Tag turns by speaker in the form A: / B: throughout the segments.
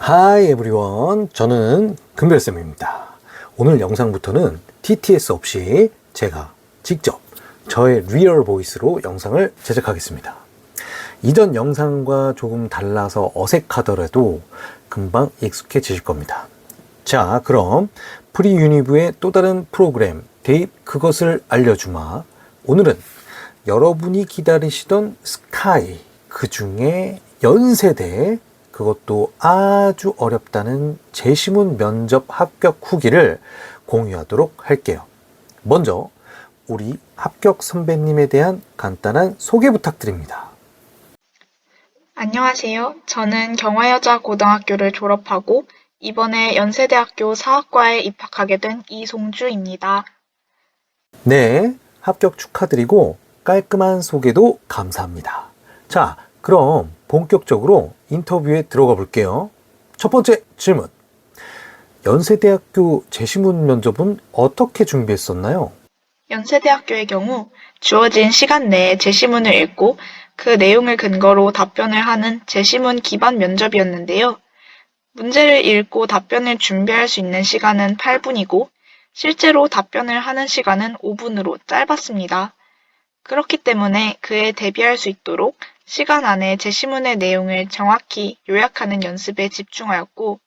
A: Hi everyone, 저는 금별쌤입니다. 오늘 영상부터는 TTS 없이 제가 직접 저의 리얼 보이스로 영상을 제작하겠습니다. 이전 영상과 조금 달라서 어색하더라도 금방 익숙해지실 겁니다. 자, 그럼 프리유니브의 또 다른 프로그램 대입 그것을 알려주마. 오늘은 여러분이 기다리시던 스카이, 그 중에 연세대, 그것도 아주 어렵다는 제시문 면접 합격 후기를 공유하도록 할게요. 먼저 우리 합격 선배님에 대한 간단한 소개 부탁드립니다.
B: 안녕하세요. 저는 경화여자고등학교를 졸업하고 이번에 연세대학교 사학과에 입학하게 된 이송주입니다.
A: 네, 합격 축하드리고 깔끔한 소개도 감사합니다. 자, 그럼 본격적으로 인터뷰에 들어가 볼게요. 첫 번째 질문. 연세대학교 제시문 면접은 어떻게 준비했었나요?
B: 연세대학교의 경우 주어진 시간 내에 제시문을 읽고 그 내용을 근거로 답변을 하는 제시문 기반 면접이었는데요. 문제를 읽고 답변을 준비할 수 있는 시간은 8분이고 실제로 답변을 하는 시간은 5분으로 짧았습니다. 그렇기 때문에 그에 대비할 수 있도록 시간 안에 제시문의 내용을 정확히 요약하는 연습에 집중하였고,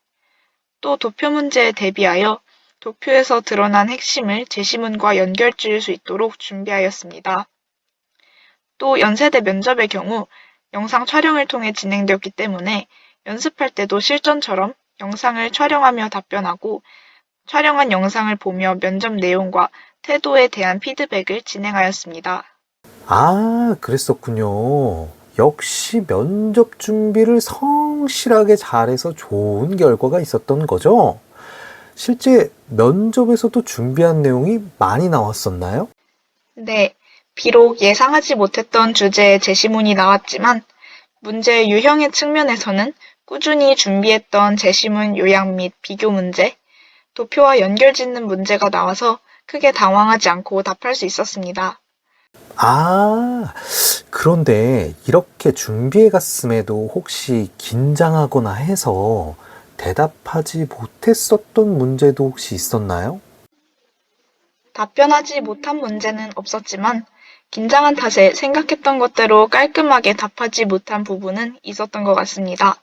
B: 또 도표 문제에 대비하여 도표에서 드러난 핵심을 제시문과 연결 지을 수 있도록 준비하였습니다. 또 연세대 면접의 경우 영상 촬영을 통해 진행되었기 때문에 연습할 때도 실전처럼 영상을 촬영하며 답변하고 촬영한 영상을 보며 면접 내용과 태도에 대한 피드백을 진행하였습니다.
A: 아, 그랬었군요. 역시 면접 준비를 성실하게 잘해서 좋은 결과가 있었던 거죠? 실제 면접에서도 준비한 내용이 많이 나왔었나요?
B: 네, 비록 예상하지 못했던 주제의 제시문이 나왔지만 문제 유형의 측면에서는 꾸준히 준비했던 제시문 요약 및 비교 문제, 도표와 연결 짓는 문제가 나와서 크게 당황하지 않고 답할 수 있었습니다.
A: 아, 그런데 이렇게 준비해 갔음에도 혹시 긴장하거나 해서 대답하지 못했었던 문제도 혹시 있었나요?
B: 답변하지 못한 문제는 없었지만 긴장한 탓에 생각했던 것대로 깔끔하게 답하지 못한 부분은 있었던 것 같습니다.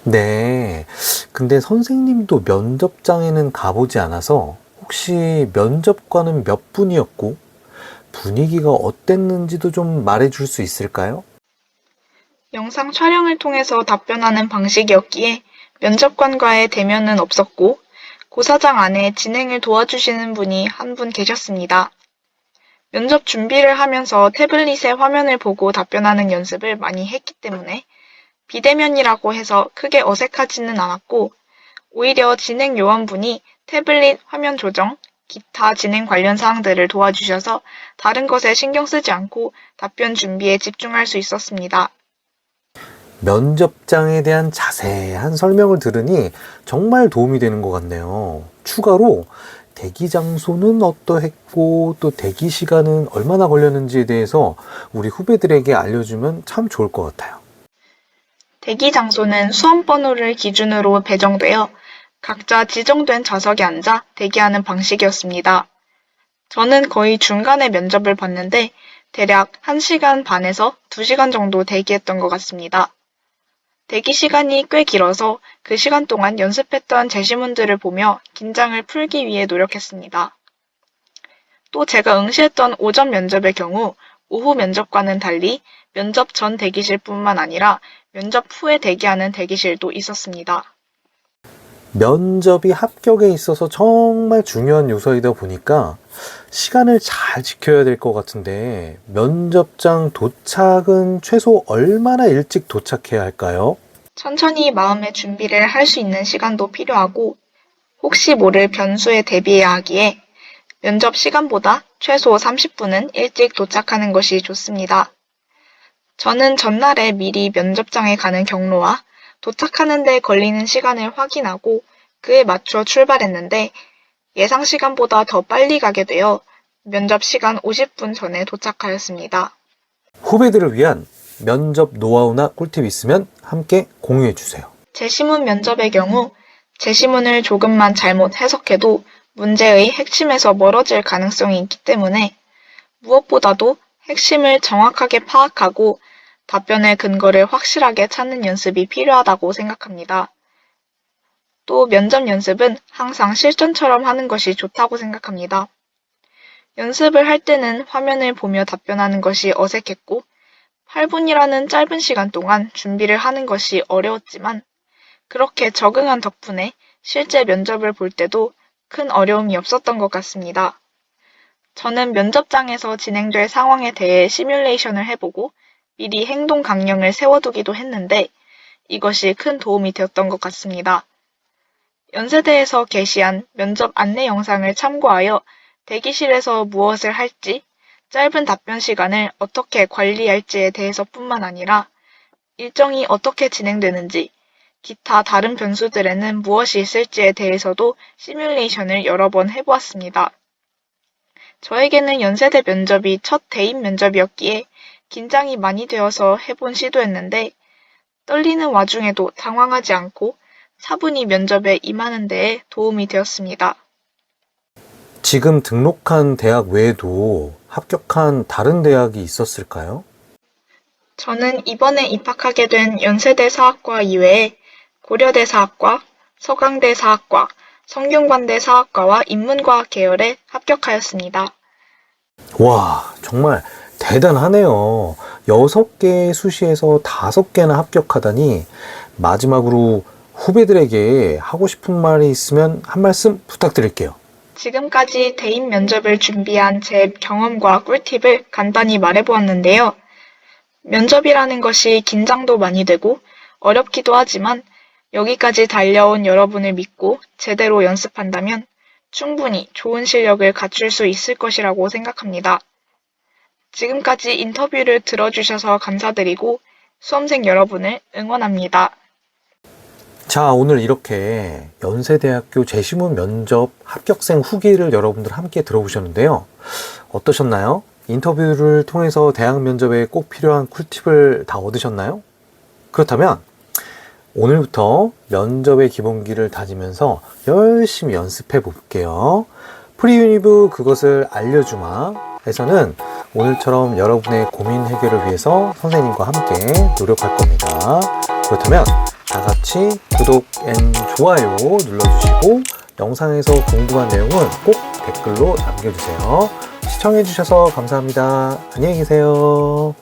A: 네. 근데 선생님도 면접장에는 가보지 않아서 혹시 면접관은 몇 분이었고 분위기가 어땠는지도 좀 말해줄 수 있을까요?
B: 영상 촬영을 통해서 답변하는 방식이었기에 면접관과의 대면은 없었고 고사장 안에 진행을 도와주시는 분이 한 분 계셨습니다. 면접 준비를 하면서 태블릿의 화면을 보고 답변하는 연습을 많이 했기 때문에 비대면이라고 해서 크게 어색하지는 않았고 오히려 진행 요원분이 태블릿 화면 조정, 기타 진행 관련 사항들을 도와주셔서 다른 것에 신경 쓰지 않고 답변 준비에 집중할 수 있었습니다.
A: 면접장에 대한 자세한 설명을 들으니 정말 도움이 되는 것 같네요. 추가로 대기 장소는 어떠했고 또 대기 시간은 얼마나 걸렸는지에 대해서 우리 후배들에게 알려주면 참 좋을 것 같아요.
B: 대기 장소는 수험번호를 기준으로 배정되어 각자 지정된 좌석에 앉아 대기하는 방식이었습니다. 저는 거의 중간에 면접을 봤는데 대략 1시간 반에서 2시간 정도 대기했던 것 같습니다. 대기 시간이 꽤 길어서 그 시간 동안 연습했던 제시문들을 보며 긴장을 풀기 위해 노력했습니다. 또 제가 응시했던 오전 면접의 경우 오후 면접과는 달리 면접 전 대기실뿐만 아니라 면접 후에 대기하는 대기실도 있었습니다.
A: 면접이 합격에 있어서 정말 중요한 요소이다 보니까 시간을 잘 지켜야 될 것 같은데 면접장 도착은 최소 얼마나 일찍 도착해야 할까요?
B: 천천히 마음의 준비를 할 수 있는 시간도 필요하고 혹시 모를 변수에 대비해야 하기에 면접 시간보다 최소 30분은 일찍 도착하는 것이 좋습니다. 저는 전날에 미리 면접장에 가는 경로와 도착하는 데 걸리는 시간을 확인하고 그에 맞춰 출발했는데 예상 시간보다 더 빨리 가게 되어 면접 시간 50분 전에 도착하였습니다.
A: 후배들을 위한 면접 노하우나 꿀팁 있으면 함께 공유해 주세요.
B: 제시문 면접의 경우 제시문을 조금만 잘못 해석해도 문제의 핵심에서 멀어질 가능성이 있기 때문에 무엇보다도 핵심을 정확하게 파악하고 답변의 근거를 확실하게 찾는 연습이 필요하다고 생각합니다. 또 면접 연습은 항상 실전처럼 하는 것이 좋다고 생각합니다. 연습을 할 때는 화면을 보며 답변하는 것이 어색했고 8분이라는 짧은 시간 동안 준비를 하는 것이 어려웠지만 그렇게 적응한 덕분에 실제 면접을 볼 때도 큰 어려움이 없었던 것 같습니다. 저는 면접장에서 진행될 상황에 대해 시뮬레이션을 해보고 미리 행동 강령을 세워두기도 했는데 이것이 큰 도움이 되었던 것 같습니다. 연세대에서 게시한 면접 안내 영상을 참고하여 대기실에서 무엇을 할지, 짧은 답변 시간을 어떻게 관리할지에 대해서뿐만 아니라 일정이 어떻게 진행되는지, 기타 다른 변수들에는 무엇이 있을지에 대해서도 시뮬레이션을 여러 번 해보았습니다. 저에게는 연세대 면접이 첫 대입 면접이었기에 긴장이 많이 되어서 해본 시도였는데 떨리는 와중에도 당황하지 않고 차분히 면접에 임하는 데에 도움이 되었습니다.
A: 지금 등록한 대학 외에도 합격한 다른 대학이 있었을까요?
B: 저는 이번에 입학하게 된 연세대 사학과 이외에 고려대 사학과, 서강대 사학과, 성균관대 사학과와 인문과학 계열에 합격하였습니다.
A: 와, 정말 대단하네요. 6개의 수시에서 5개나 합격하다니 마지막으로 후배들에게 하고 싶은 말이 있으면 한 말씀 부탁드릴게요.
B: 지금까지 대입 면접을 준비한 제 경험과 꿀팁을 간단히 말해보았는데요. 면접이라는 것이 긴장도 많이 되고 어렵기도 하지만 여기까지 달려온 여러분을 믿고 제대로 연습한다면 충분히 좋은 실력을 갖출 수 있을 것이라고 생각합니다. 지금까지 인터뷰를 들어주셔서 감사드리고 수험생 여러분을 응원합니다.
A: 자, 오늘 이렇게 연세대학교 제시문 면접 합격생 후기를 여러분들 함께 들어보셨는데요. 어떠셨나요? 인터뷰를 통해서 대학 면접에 꼭 필요한 꿀팁을 다 얻으셨나요? 그렇다면 오늘부터 면접의 기본기를 다지면서 열심히 연습해 볼게요. 프리유니브 그것을 알려주마 에서는 오늘처럼 여러분의 고민 해결을 위해서 선생님과 함께 노력할 겁니다. 그렇다면 다 같이 구독 앤 좋아요 눌러주시고 영상에서 궁금한 내용은 꼭 댓글로 남겨주세요. 시청해주셔서 감사합니다. 안녕히 계세요.